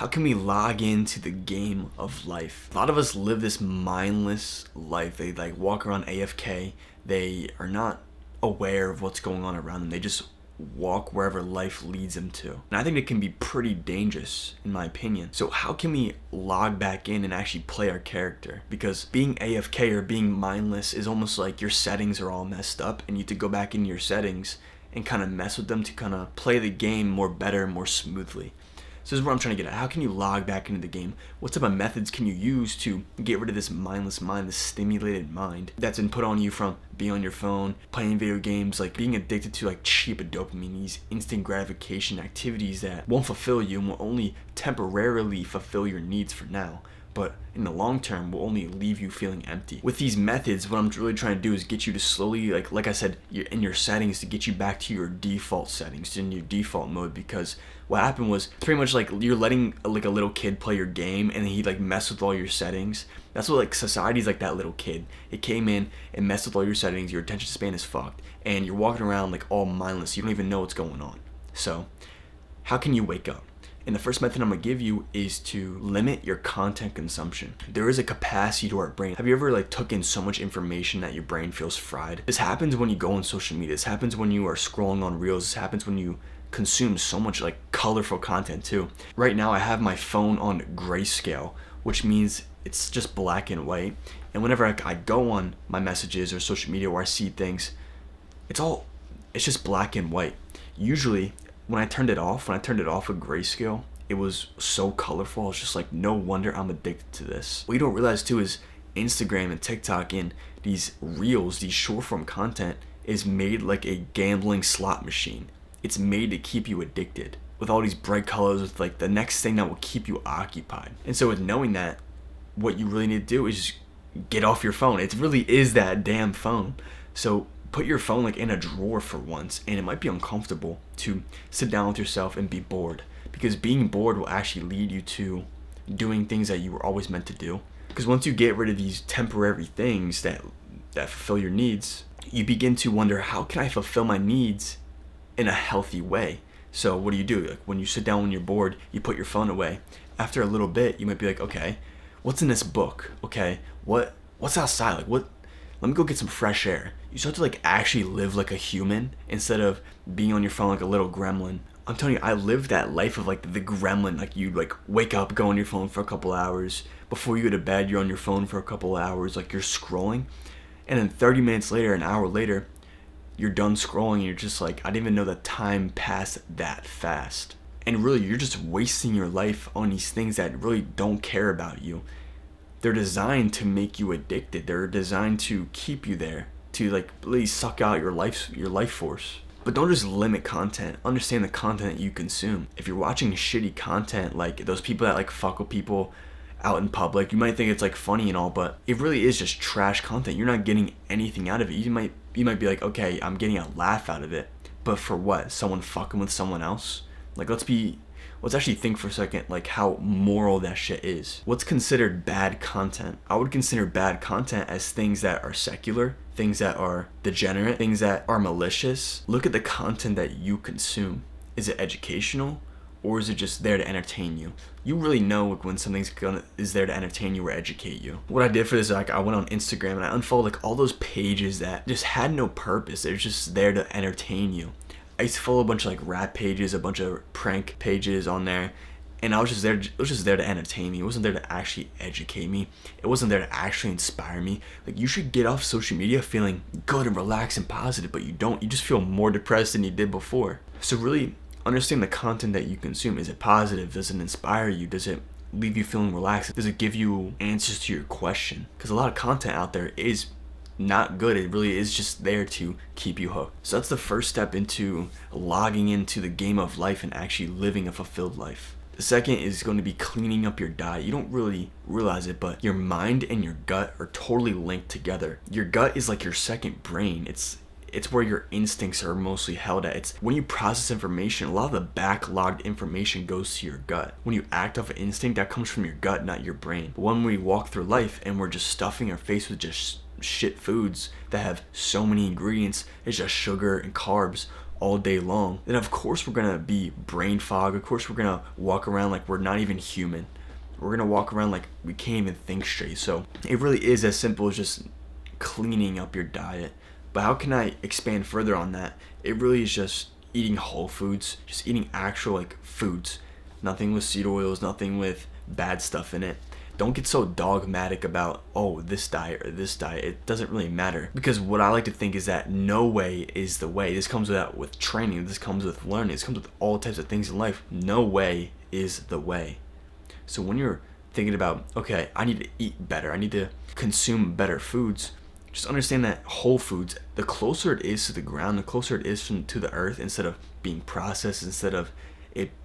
How can we log into the game of life? A lot of us live this mindless life. They like walk around AFK. They are not aware of what's going on around them. They just walk wherever life leads them to. And I think it can be pretty dangerous in my opinion. So how can we log back in and actually play our character? Because being AFK or being mindless is almost like your settings are all messed up and you have to go back into your settings and kind of mess with them to kind of play the game more better, more smoothly. So this is what I'm trying to get at. How can you log back into the game? What type of methods can you use to get rid of this mindless mind, this stimulated mind that's been put on you from being on your phone, playing video games, like being addicted to like cheap dopamine, these instant gratification activities that won't fulfill you and will only temporarily fulfill your needs for now, but in the long term will only leave you feeling empty. With these methods, what I'm really trying to do is get you to slowly, like I said, you're in your settings, to get you back to your default settings, in your default mode. Because what happened was pretty much like you're letting like a little kid play your game and he like mess with all your settings. That's what like society's like, that little kid. It came in and messed with all your settings, your attention span is fucked, and you're walking around like all mindless. You don't even know what's going on. So how can you wake up? And the first method I'm gonna give you is to limit your content consumption. There is a capacity to our brain. Have you ever like took in so much information that your brain feels fried? This happens when you go on social media. This happens when you are scrolling on Reels. This happens when you consume so much like colorful content too. Right now I have my phone on grayscale, which means it's just black and white. And whenever I go on my messages or social media where I see things, it's just black and white. Usually when I turned it off with grayscale, it was so colorful. It's just like, no wonder I'm addicted to this. What you don't realize too is Instagram and TikTok and these reels, these short form content is made like a gambling slot machine. It's made to keep you addicted with all these bright colors, with like the next thing that will keep you occupied. And so with knowing that, what you really need to do is just get off your phone. It really is that damn phone. So put your phone like in a drawer for once, and it might be uncomfortable to sit down with yourself and be bored, because being bored will actually lead you to doing things that you were always meant to do. Because once you get rid of these temporary things that fulfill your needs, you begin to wonder, how can I fulfill my needs in a healthy way? So what do? Like when you sit down when you're bored, you put your phone away. After a little bit, you might be like, okay, what's in this book? Okay, what's outside? Like what? Let me go get some fresh air. You start to like actually live like a human instead of being on your phone like a little gremlin. I'm telling you, I lived that life of like the gremlin. Like you'd like wake up, go on your phone for a couple hours. Before you go to bed, you're on your phone for a couple hours, like you're scrolling. And then 30 minutes later, an hour later, you're done scrolling and you're just like, I didn't even know that time passed that fast. And really, you're just wasting your life on these things that really don't care about you. They're designed to make you addicted. They're designed to keep you there, to like really suck out your life force. But don't just limit content. Understand the content that you consume. If you're watching shitty content, like those people that like fuck with people out in public, you might think it's like funny and all, but it really is just trash content. You're not getting anything out of it. You might be like, okay, I'm getting a laugh out of it, but for what? Someone fucking with someone else? Like let's actually think for a second like how moral that shit is. What's considered bad content? I would consider bad content as things that are secular, things that are degenerate, things that are malicious. Look at the content that you consume. Is it educational, or is it just there to entertain you? You really know when something's is there to entertain you or educate you. What I did for this, like I went on Instagram and I unfollowed like all those pages that just had no purpose. They're just there to entertain you. I used to follow a bunch of like rap pages, a bunch of prank pages on there, and it was just there to entertain me. It wasn't there to actually educate me. It wasn't there to actually inspire me. Like, you should get off social media feeling good and relaxed and positive, but you don't. You just feel more depressed than you did before. So really understand the content that you consume. Is it positive? Does it inspire you? Does it leave you feeling relaxed? Does it give you answers to your question? Because a lot of content out there is not good. It really is just there to keep you hooked. So that's the first step into logging into the game of life and actually living a fulfilled life. The second is going to be cleaning up your diet. You don't really realize it, but your mind and your gut are totally linked together. Your gut is like your second brain. It's where your instincts are mostly held at. It's when you process information, a lot of the backlogged information goes to your gut. When you act off of instinct, that comes from your gut, not your brain. But when we walk through life and we're just stuffing our face with just shit foods that have so many ingredients, it's just sugar and carbs, all day long, then of course we're gonna be brain fog. Of course we're gonna walk around like we're not even human. We're gonna walk around like we can't even think straight. So it really is as simple as just cleaning up your diet. But how can I expand further on that? It really is just eating whole foods, just eating actual like foods. Nothing with seed oils, nothing with bad stuff in it. Don't get so dogmatic about, oh, this diet or this diet. It doesn't really matter. Because what I like to think is that no way is the way. This comes with training. This comes with learning. This comes with all types of things in life. No way is the way. So when you're thinking about, okay, I need to eat better, I need to consume better foods, just understand that whole foods, the closer it is to the ground, the closer it is to the earth, instead of being processed, instead of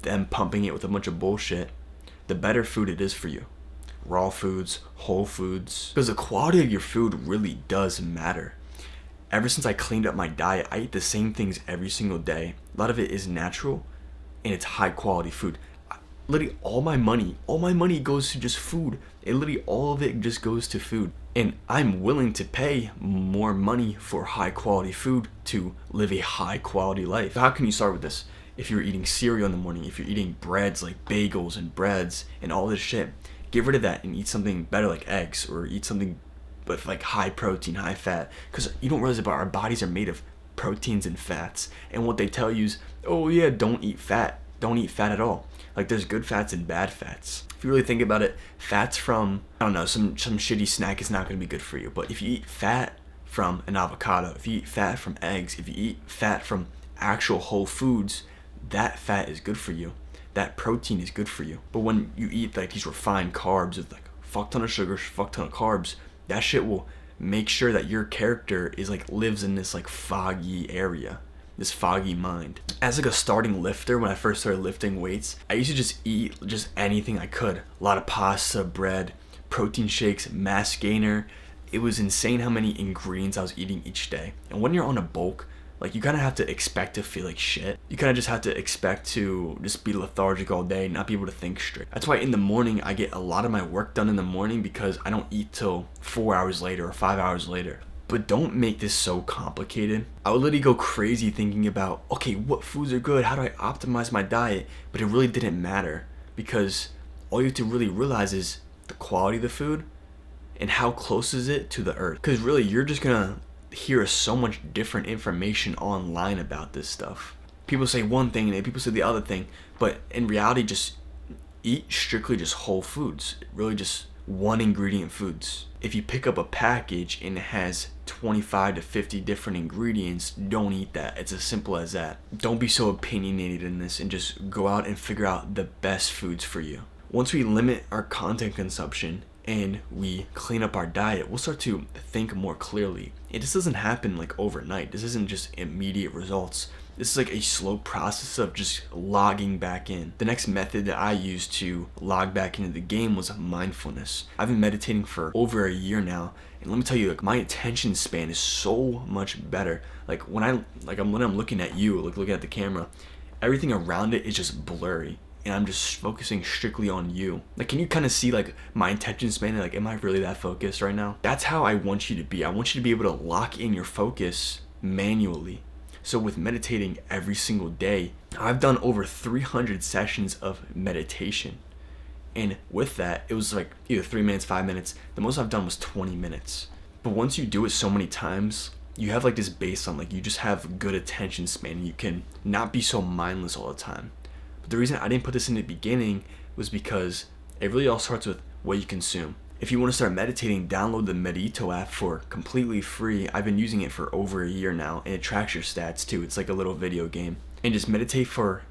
them pumping it with a bunch of bullshit, the better food it is for you. Raw foods, whole foods, because the quality of your food really does matter. Ever since I cleaned up my diet, I eat the same things every single day. A lot of it is natural and it's high quality food. Literally all my money goes to just food. Literally all of it just goes to food. And I'm willing to pay more money for high quality food to live a high quality life. How can you start with this? If you're eating cereal in the morning, if you're eating breads like bagels and breads and all this shit, get rid of that and eat something better like eggs, or eat something with like high protein, high fat. Because you don't realize about our bodies are made of proteins and fats. And what they tell you is, oh yeah, don't eat fat. Don't eat fat at all. Like there's good fats and bad fats. If you really think about it, fats from, I don't know, some shitty snack is not going to be good for you. But if you eat fat from an avocado, if you eat fat from eggs, if you eat fat from actual whole foods, that fat is good for you. That protein is good for you. But when you eat like these refined carbs with like a fuck ton of sugar, fuck ton of carbs, that shit will make sure that your character is like lives in this like foggy area, this foggy mind. As like a starting lifter, when I first started lifting weights, I used to just eat just anything I could. A lot of pasta, bread, protein shakes, mass gainer. It was insane how many ingredients I was eating each day. And when you're on a bulk, like you kind of have to expect to feel like shit. You kind of just have to expect to just be lethargic all day, not be able to think straight. That's why in the morning I get a lot of my work done in the morning, because I don't eat till 4 hours later or 5 hours later. But don't make this so complicated. I would literally go crazy thinking about, okay, what foods are good? How do I optimize my diet? But it really didn't matter, because all you have to really realize is the quality of the food and how close is it to the earth. Because really, you're just gonna hear so much different information online about this stuff. People say one thing and people say the other thing, but in reality, just eat strictly just whole foods. Really just one ingredient foods. If you pick up a package and it has 25 to 50 different ingredients, don't eat that. It's as simple as that. Don't be so opinionated in this, and just go out and figure out the best foods for you. Once we limit our content consumption and we clean up our diet, we'll start to think more clearly. This doesn't happen like overnight. This isn't just immediate results. This is like a slow process of just logging back in. The next method that I used to log back into the game was mindfulness. I've been meditating for over a year now, and let me tell you, like, my attention span is so much better. Like when I'm looking at you, like looking at the camera, everything around it is just blurry, and I'm just focusing strictly on you. Like, can you kind of see like my attention span? Like, am I really that focused right now? That's how I want you to be. I want you to be able to lock in your focus manually. So with meditating every single day, I've done over 300 sessions of meditation. And with that, it was like either 3 minutes, 5 minutes. The most I've done was 20 minutes. But once you do it so many times, you have like this baseline, like you just have good attention span, and you can not be so mindless all the time. But the reason I didn't put this in the beginning was because it really all starts with what you consume. If you want to start meditating, download the Medito app for completely free. I've been using it for over a year now, and it tracks your stats too. It's like a little video game. And just meditate for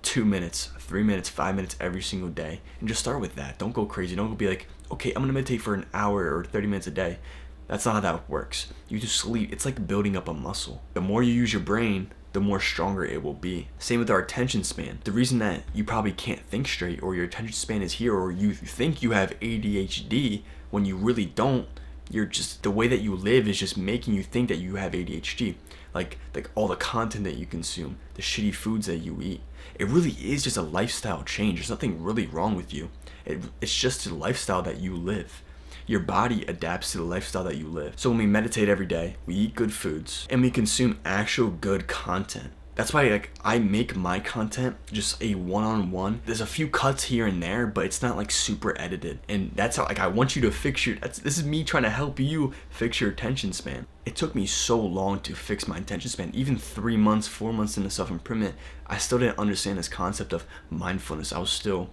2 minutes, 3 minutes, 5 minutes every single day. And just start with that. Don't go crazy. Don't be like, okay, I'm going to meditate for an hour or 30 minutes a day. That's not how that works. You just sleep. It's like building up a muscle. The more you use your brain, the more stronger it will be. Same with our attention span. The reason that you probably can't think straight, or your attention span is here, or you think you have ADHD when you really don't, you're just, the way that you live is just making you think that you have ADHD. Like all the content that you consume, the shitty foods that you eat. It really is just a lifestyle change. There's nothing really wrong with you. It's just a lifestyle that you live. Your body adapts to the lifestyle that you live. So when we meditate every day, we eat good foods, and we consume actual good content. That's why like I make my content just a one-on-one. There's a few cuts here and there, but it's not like super edited. And that's how like I want you to fix your this is me trying to help you fix your attention span. It took me so long to fix my attention span. Even 3 months, 4 months into self-improvement, I still didn't understand this concept of mindfulness. I was still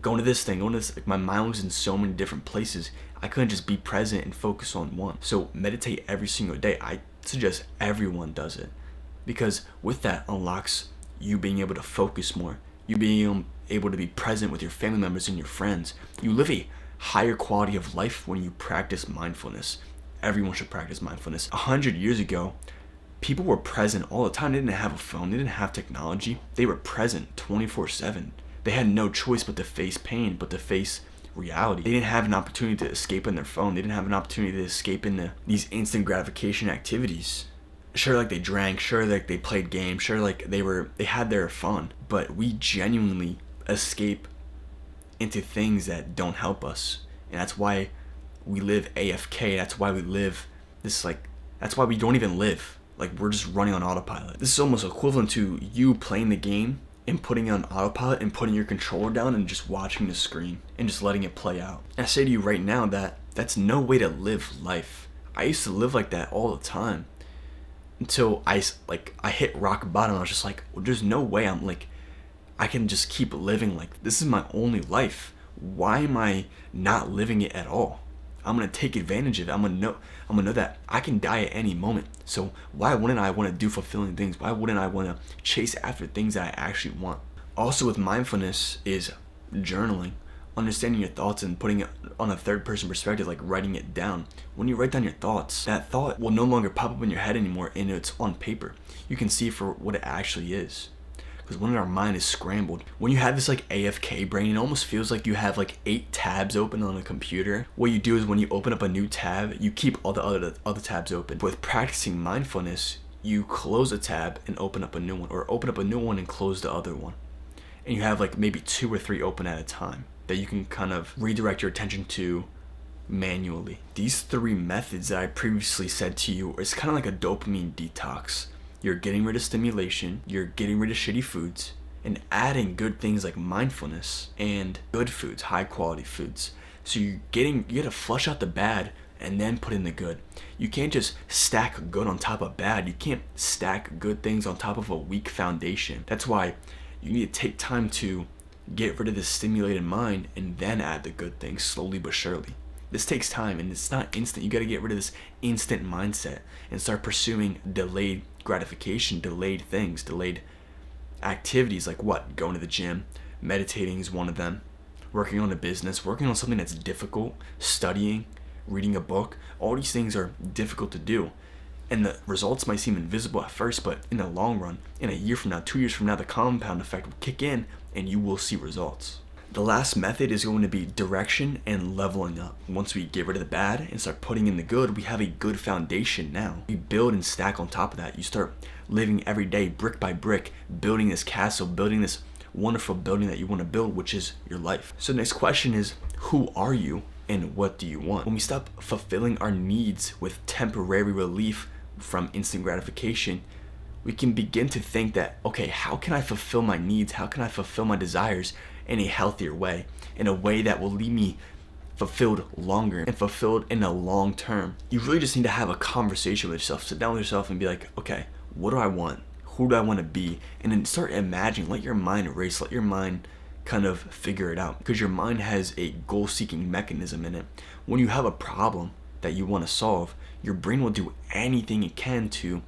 going to this thing, going to this, like my mind was in so many different places. I couldn't just be present and focus on one. So meditate every single day. I suggest everyone does it, because with that unlocks you being able to focus more, you being able to be present with your family members and your friends. You live a higher quality of life when you practice mindfulness. Everyone should practice mindfulness. 100 years ago, people were present all the time. They didn't have a phone, they didn't have technology. They were present 24/7. They had no choice but to face pain, but to face reality. They didn't have an opportunity to escape in their phone. They didn't have an opportunity to escape into these instant gratification activities. Sure, like they drank, sure, like they played games, sure, like they had their fun, but we genuinely escape into things that don't help us. And that's why we live AFK. That's why we live this, like, that's why we don't even live. Like, we're just running on autopilot. This is almost equivalent to you playing the game and putting it on autopilot and putting your controller down and just watching the screen and just letting it play out. And I say to you right now that that's no way to live life. I used to live like that all the time until I hit rock bottom. I was just like, well, there's no way I can just keep living like this is my only life. Why am I not living it at all? I'm gonna take advantage of it. I'm gonna know that I can die at any moment. So why wouldn't I want to do fulfilling things? Why wouldn't I want to chase after things that I actually want? Also with mindfulness is journaling, understanding your thoughts and putting it on a third person perspective, like writing it down. When you write down your thoughts, that thought will no longer pop up in your head anymore, and it's on paper. You can see it for what it actually is. Because when our mind is scrambled, when you have this like AFK brain, it almost feels like you have like 8 tabs open on a computer. What you do is when you open up a new tab, you keep all the other tabs open. With practicing mindfulness, you close a tab and open up a new one, or open up a new one and close the other one. And you have like maybe 2 or 3 open at a time that you can kind of redirect your attention to manually. These 3 methods that I previously said to you is kind of like a dopamine detox. You're getting rid of stimulation, you're getting rid of shitty foods, and adding good things like mindfulness and good foods, high quality foods. So you gotta flush out the bad and then put in the good. You can't just stack good on top of bad. You can't stack good things on top of a weak foundation. That's why you need to take time to get rid of the stimulated mind and then add the good things slowly but surely. This takes time and it's not instant. You gotta get rid of this instant mindset and start pursuing delayed gratification, delayed things, delayed activities, like what? Going to the gym, meditating is one of them, working on a business, working on something that's difficult, studying, reading a book. All these things are difficult to do, and the results might seem invisible at first, but in the long run, in a year from now, 2 years from now, the compound effect will kick in and you will see results. The last method is going to be direction and leveling up. Once we get rid of the bad and start putting in the good, we have a good foundation now. You build and stack on top of that. You start living every day, brick by brick, building this castle, building this wonderful building that you want to build, which is your life. So the next question is, who are you and what do you want? When we stop fulfilling our needs with temporary relief from instant gratification, we can begin to think that, okay, how can I fulfill my needs? How can I fulfill my desires in a healthier way, in a way that will leave me fulfilled longer and fulfilled in the long term? You really just need to have a conversation with yourself. Sit down with yourself and be like, okay, what do I want? Who do I want to be? And then start imagining. Let your mind race. Let your mind kind of figure it out, because your mind has a goal-seeking mechanism in it. When you have a problem that you want to solve, your brain will do anything it can to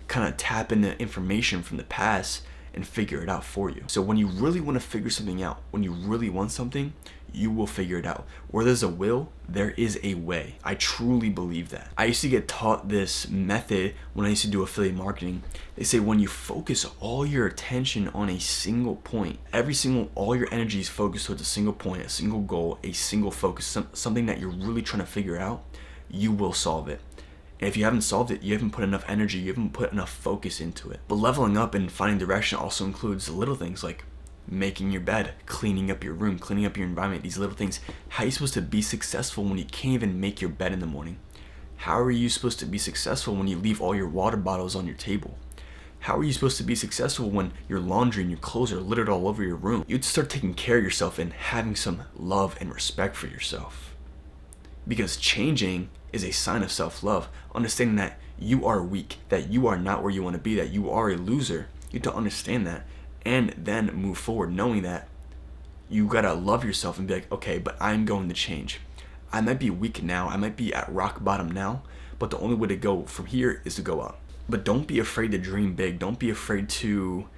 kind of tap into information from the past and figure it out for you. So when you really want to figure something out, when you really want something, you will figure it out. Where there's a will, there is a way. I truly believe that. I used to get taught this method when I used to do affiliate marketing. They say when you focus all your attention on a single point, all your energy is focused towards a single point, a single goal, a single focus, something that you're really trying to figure out, you will solve it. And if you haven't solved it, you haven't put enough energy, you haven't put enough focus into it. But leveling up and finding direction also includes the little things like making your bed, cleaning up your room, cleaning up your environment, these little things. How are you supposed to be successful when you can't even make your bed in the morning? How are you supposed to be successful when you leave all your water bottles on your table? How are you supposed to be successful when your laundry and your clothes are littered all over your room? You'd start taking care of yourself and having some love and respect for yourself. Because changing is a sign of self-love. Understanding that you are weak, that you are not where you want to be, that you are a loser. You have to understand that and then move forward knowing that you gotta love yourself and be like, okay, but I'm going to change. I might be weak now, I might be at rock bottom now, but the only way to go from here is to go up. But don't be afraid to dream big. Don't be afraid to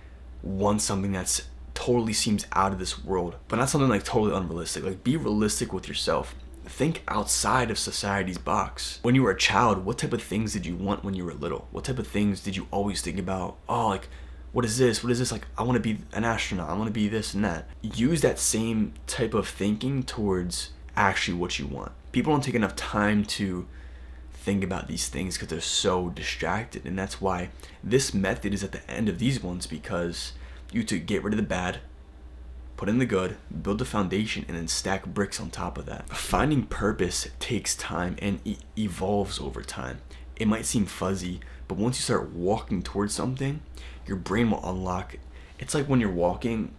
want something that's totally seems out of this world, but not something like totally unrealistic. Like, be realistic with yourself. Think outside of society's box. When you were a child, what type of things did you want when you were little? What type of things did you always think about? Oh, like, what is this? What is this? Like, I want to be an astronaut. I want to be this and that. Use that same type of thinking towards actually what you want. People don't take enough time to think about these things because they're so distracted, and that's why this method is at the end of these ones, because you to get rid of the bad, put in the good, build the foundation, and then stack bricks on top of that. Finding purpose takes time and evolves over time. It might seem fuzzy, but once you start walking towards something, your brain will unlock. It's like when you're walking,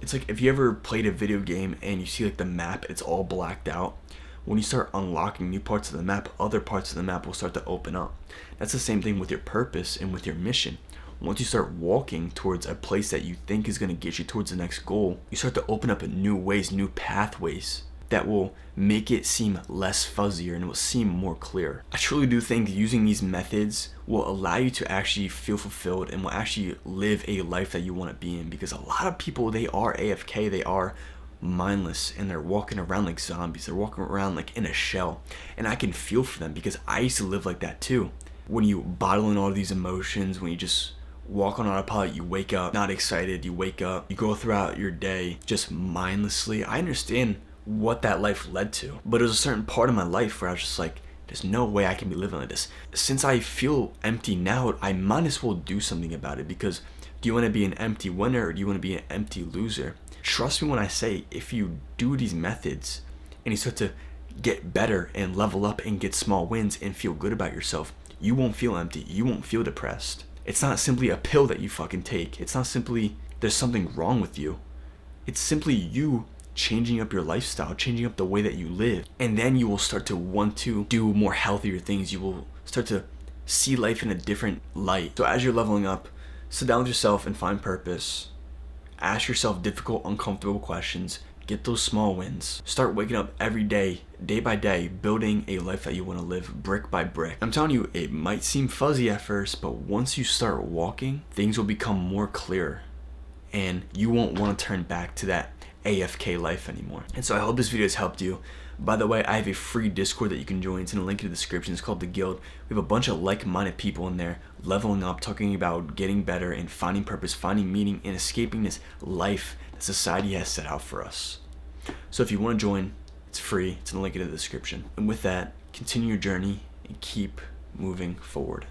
it's like if you ever played a video game and you see like the map, it's all blacked out. When you start unlocking new parts of the map, other parts of the map will start to open up. That's the same thing with your purpose and with your mission. Once you start walking towards a place that you think is going to get you towards the next goal, you start to open up in new ways, new pathways that will make it seem less fuzzier and it will seem more clear. I truly do think using these methods will allow you to actually feel fulfilled and will actually live a life that you want to be in, because a lot of people, they are AFK, they are mindless, and they're walking around like zombies. They're walking around like in a shell, and I can feel for them because I used to live like that too. When you bottle in all these emotions, when you just walk on autopilot, you wake up not excited, you wake up, you go throughout your day just mindlessly. I understand what that life led to, but there's a certain part of my life where I was just like, there's no way I can be living like this. Since I feel empty now, I might as well do something about it, because do you want to be an empty winner or do you want to be an empty loser? Trust me when I say, if you do these methods and you start to get better and level up and get small wins and feel good about yourself, you won't feel empty, you won't feel depressed. It's not simply a pill that you fucking take. It's not simply there's something wrong with you. It's simply you changing up your lifestyle, changing up the way that you live. And then you will start to want to do more healthier things. You will start to see life in a different light. So as you're leveling up, sit down with yourself and find purpose. Ask yourself difficult, uncomfortable questions. Get those small wins. Start waking up every day, day by day, building a life that you want to live brick by brick. I'm telling you, it might seem fuzzy at first, but once you start walking, things will become more clear and you won't want to turn back to that AFK life anymore. And so I hope this video has helped you. By the way, I have a free Discord that you can join. It's in the link in the description. It's called The Guild. We have a bunch of like-minded people in there, leveling up, talking about getting better and finding purpose, finding meaning, and escaping this life that society has set out for us. So if you want to join, it's free. It's in the link in the description. And with that, continue your journey and keep moving forward.